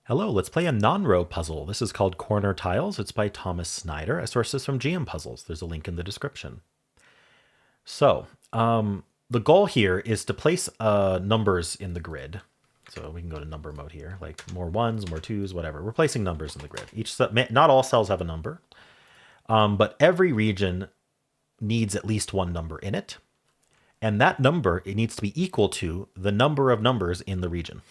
Hello, let's play a Nanro puzzle. This is called Corner Tiles. It's by Thomas Snyder. I sourced this from GM Puzzles. There's a link in the description. So, the goal here is to place numbers in the grid. So we can go to number mode here, like more ones, more twos, whatever. We're placing numbers in the grid. Not all cells have a number, but every region needs at least one number in it. And that number, it needs to be equal to the number of numbers in the region.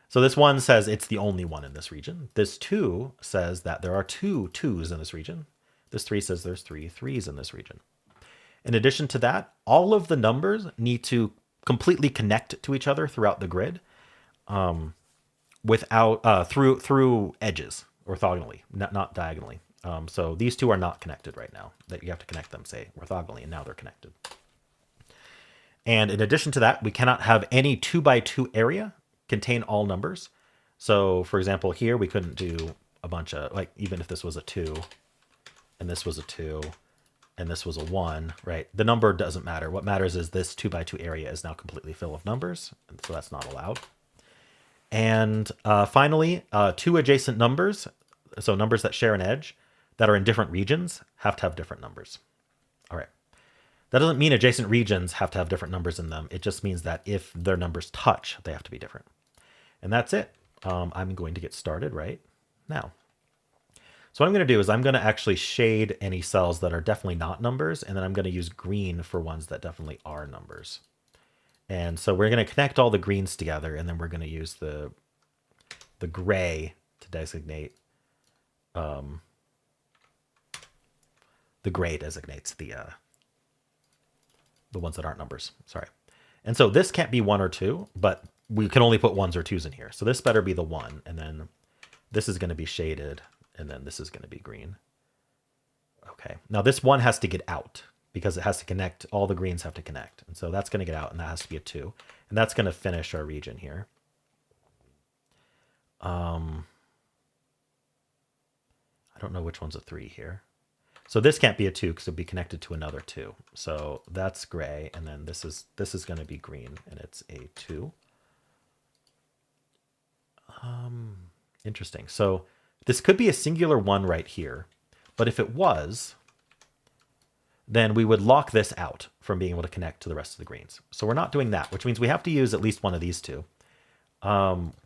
So this one says it's the only one in this region. This two says that there are two twos in this region. This three says there's three threes in this region. In addition to that, all of the numbers need to completely connect to each other throughout the grid, without through edges orthogonally, not diagonally. So these two are not connected right now. That you have to connect them, say, orthogonally, and now they're connected. And in addition to that, we cannot have any 2x2 area contain all numbers. So for example, here we couldn't do a bunch of, like, even if this was a 2 and this was a 2 and this was a 1, right? The number doesn't matter. What matters is this 2x2 area is now completely full of numbers, and so that's not allowed. And finally, two adjacent numbers, so numbers that share an edge that are in different regions, have to have different numbers. All right. That doesn't mean adjacent regions have to have different numbers in them. It just means that if their numbers touch, they have to be different. And that's it. I'm going to get started right now. So what I'm going to do is I'm going to actually shade any cells that are definitely not numbers, and then I'm going to use green for ones that definitely are numbers. And so we're going to connect all the greens together, and then we're going to use the gray to designate. The gray designates the ones that aren't numbers. Sorry. And so this can't be 1 or 2, but we can only put 1s or 2s in here. So this better be the 1, and then this is going to be shaded, and then this is going to be green. Okay. Now this 1 has to get out because it has to connect. All the greens have to connect. And so that's going to get out, and that has to be a 2. And that's going to finish our region here. I don't know which one's a 3 here. So this can't be a 2 because it'll be connected to another 2. So that's gray, and then this is going to be green, and it's a 2. Interesting. So this could be a singular 1 right here, but if it was, then we would lock this out from being able to connect to the rest of the greens. So we're not doing that, which means we have to use at least one of these two,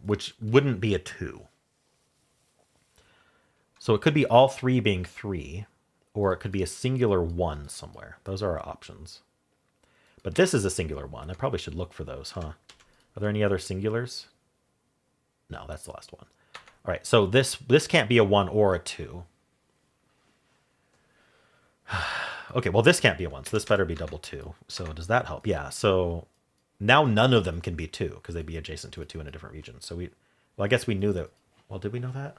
which wouldn't be a 2. So it could be all 3 being 3, or it could be a singular 1 somewhere. Those are our options. But this is a singular 1. I probably should look for those, huh? Are there any other singulars? No, that's the last one. All right, so this can't be a 1 or a 2. Okay, well, this can't be a 1, so this better be double 2. So does that help? Yeah, so now none of them can be 2 because they'd be adjacent to a 2 in a different region. So well, I guess we knew that. Well, did we know that?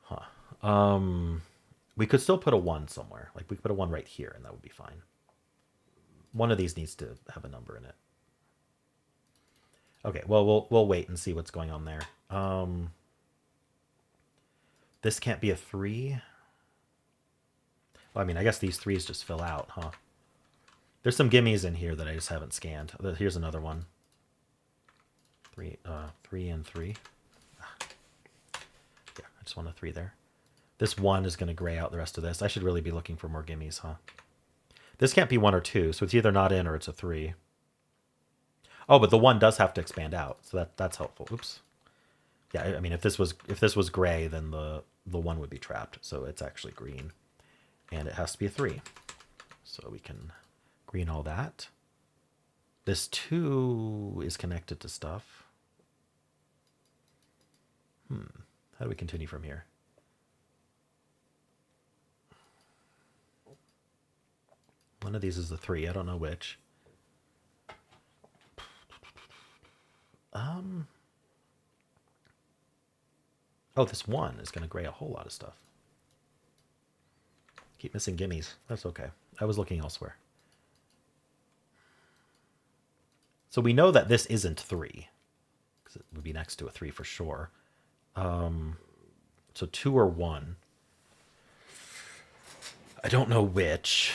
Huh. We could still put a 1 somewhere. Like we could put a 1 right here, and that would be fine. One of these needs to have a number in it. Okay, well, we'll wait and see what's going on there. This can't be a 3. Well, I mean, I guess these 3s just fill out, huh? There's some gimmies in here that I just haven't scanned. Here's another one. 3 and 3. Yeah, I just want a 3 there. This 1 is going to gray out the rest of this. I should really be looking for more gimmies, huh? This can't be 1 or 2, so it's either not in or it's a 3. Oh, but the 1 does have to expand out, so that's helpful. Oops. Yeah, I mean, if this was gray, then the 1 would be trapped, so it's actually green. And it has to be a 3. So we can green all that. This 2 is connected to stuff. How do we continue from here? One of these is a 3. I don't know which. Oh, this 1 is going to gray a whole lot of stuff. Keep missing gimmies. That's okay. I was looking elsewhere. So we know that this isn't 3, because it would be next to a 3 for sure. So 2 or 1. I don't know which.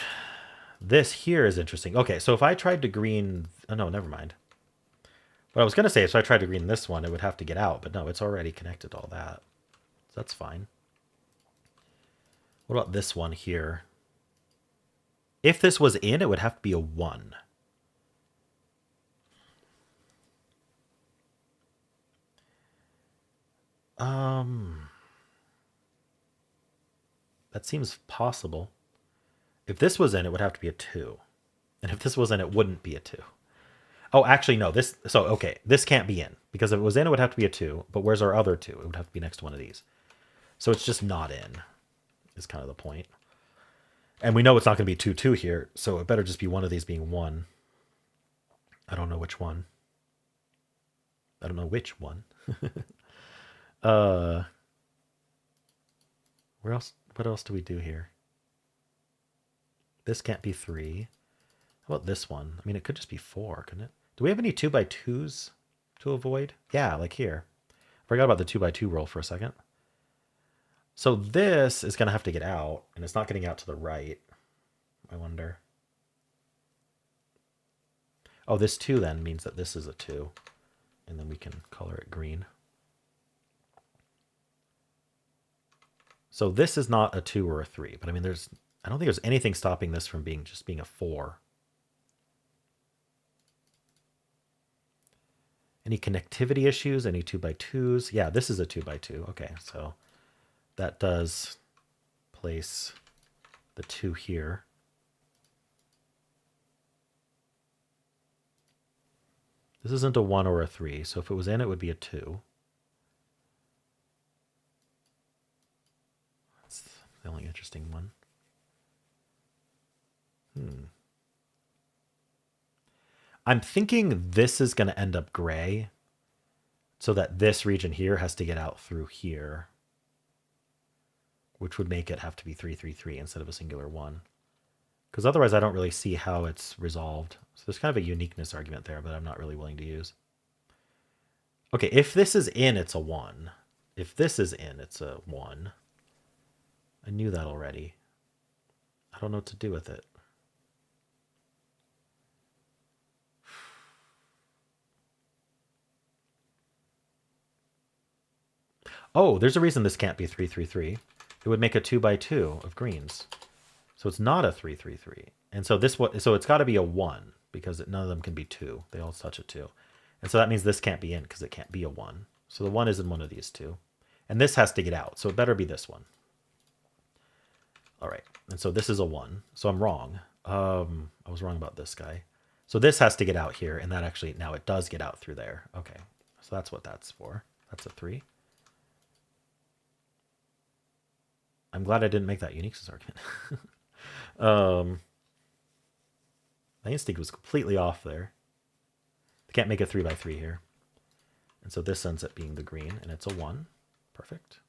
This here is interesting. Okay, so if I tried to green... Oh, no, never mind. What I was going to say is if I tried to green this one, it would have to get out. But no, it's already connected to all that. So that's fine. What about this one here? If this was in, it would have to be a 1. That seems possible. If this was in, it would have to be a 2. And if this was in, it wouldn't be a 2. Oh, actually, no. Okay, this can't be in. Because if it was in, it would have to be a 2. But where's our other 2? It would have to be next to one of these. So it's just not in, is kind of the point. And we know it's not going to be 2, 2 here. So it better just be one of these being 1. I don't know which one. I don't know which one. Where else? What else do we do here? This can't be 3. How about this one? I mean, it could just be 4, couldn't it? Do we have any 2x2s to avoid? Yeah, like here. Forgot about the 2x2 roll for a second. So this is going to have to get out, and it's not getting out to the right. I wonder. Oh, this 2 then means that this is a 2. And then we can color it green. So this is not a 2 or a 3, but I mean, I don't think there's anything stopping this from being a 4. Any connectivity issues? Any 2x2s? Yeah, this is a 2x2. Okay, so that does place the 2 here. This isn't a 1 or a 3, so if it was in, it would be a 2. That's the only interesting one. I'm thinking this is going to end up gray, so that this region here has to get out through here, which would make it have to be 3, 3, 3 instead of a singular 1. Because otherwise I don't really see how it's resolved. So there's kind of a uniqueness argument there, but I'm not really willing to use. Okay, if this is in, it's a 1. If this is in, it's a 1. I knew that already. I don't know what to do with it. Oh, there's a reason this can't be 3, 3, 3. It would make a 2x2 of greens. So it's not a 3, 3, 3. And so it's got to be a 1 because none of them can be 2. They all touch a 2. And so that means this can't be in because it can't be a 1. So the 1 is in one of these 2. And this has to get out. So it better be this one. All right. And so this is a 1. So I'm wrong. I was wrong about this guy. So this has to get out here. And that actually, now it does get out through there. Okay. So that's what that's for. That's a 3. I'm glad I didn't make that uniqueness argument. My instinct was completely off there. I can't make a 3x3 here. And so this ends up being the green, and it's a 1. Perfect.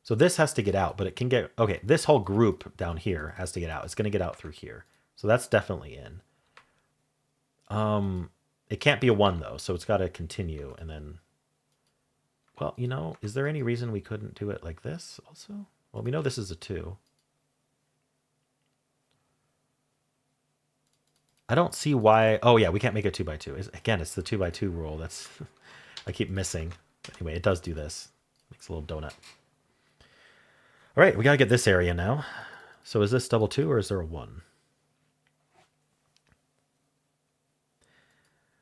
So this has to get out, but it can get... Okay, this whole group down here has to get out. It's going to get out through here. So that's definitely in. It can't be a 1, though, so it's got to continue, and then... Well, you know, is there any reason we couldn't do it like this also? Well, we know this is a 2. I don't see why... Oh, yeah, we can't make a 2x2. Again, it's the 2x2 rule. That's... I keep missing. Anyway, it does do this. Makes a little donut. All right, we got to get this area now. So is this double 2 or is there a 1?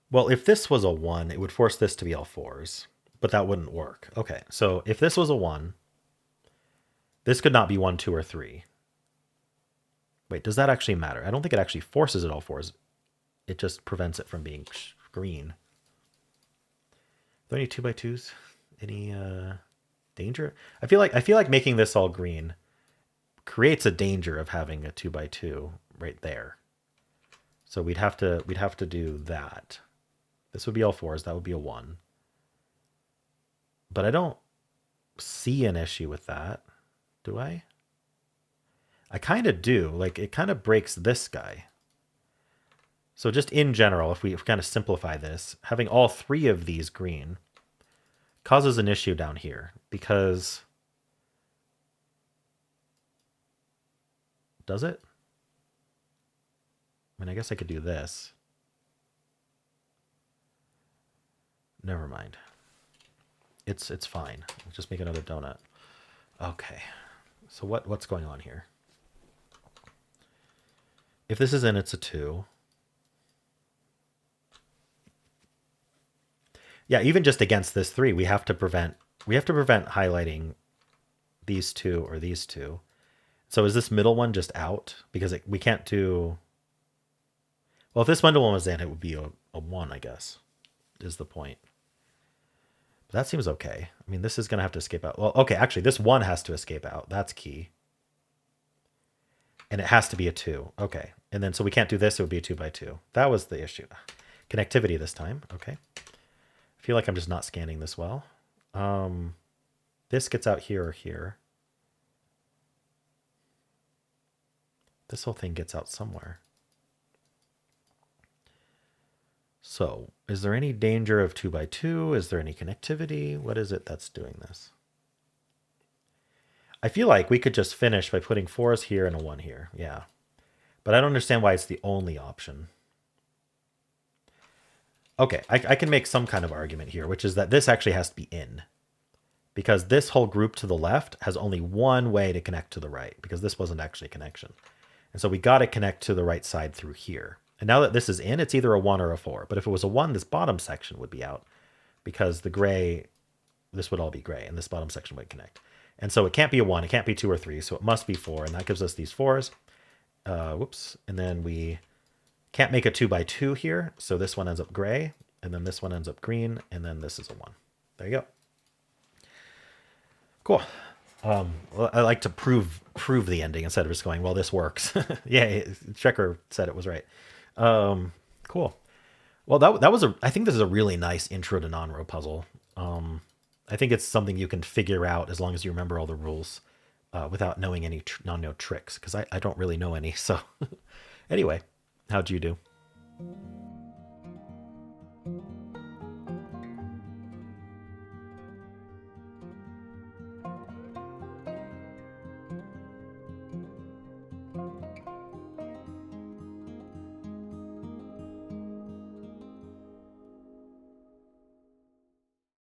Well, if this was a 1, it would force this to be all 4s. But that wouldn't work. Okay, so if this was a 1, this could not be 1, 2, or 3. Wait, does that actually matter? I don't think it actually forces it all 4s. It just prevents it from being green. Are there any 2x2s? Any danger? I feel like making this all green creates a danger of having a 2x2 right there. So we'd have to do that. This would be all 4s. That would be a 1. But I don't see an issue with that. Do I? I kind of do. Like, it kind of breaks this guy. So just in general, if we kind of simplify this, having all 3 of these green causes an issue down here because... Does it? I mean, I guess I could do this. Never mind. It's fine. Let's just make another donut. Okay. So what's going on here? If this is in, it's a 2. Yeah, even just against this 3, we have to prevent highlighting these 2 or these 2. So is this middle one just out? Because we can't do... Well, if this middle one was in, it would be a 1, I guess, is the point. But that seems okay. I mean, this is going to have to escape out. Well, okay, actually, this 1 has to escape out. That's key. And it has to be a 2. Okay. And then, so we can't do this. It would be a 2 by 2. That was the issue. Connectivity this time. Okay. I feel like I'm just not scanning this well. This gets out here or here. This whole thing gets out somewhere. So, is there any danger of 2 by 2? Is there any connectivity? What is it that's doing this? I feel like we could just finish by putting 4s here and a 1 here. Yeah. But I don't understand why it's the only option. Okay, I can make some kind of argument here, which is that this actually has to be in. Because this whole group to the left has only one way to connect to the right, because this wasn't actually a connection. And so we got to connect to the right side through here. And now that this is in, it's either a 1 or a 4. But if it was a 1, this bottom section would be out, because the gray, this would all be gray, and this bottom section would connect. And so it can't be a 1, it can't be 2 or 3, so it must be 4, and that gives us these 4s. Whoops. And then we can't make a 2 by 2 here, so this one ends up gray, and then this one ends up green, and then this is a 1. There you go. Cool. Well, I like to prove the ending instead of just going, well, this works. Yeah, Checker said it was right. Cool. Well, that was I think this is a really nice intro to Nanro puzzle. I think it's something you can figure out as long as you remember all the rules without knowing any non-no tricks, because I don't really know any. So anyway, how'd you do?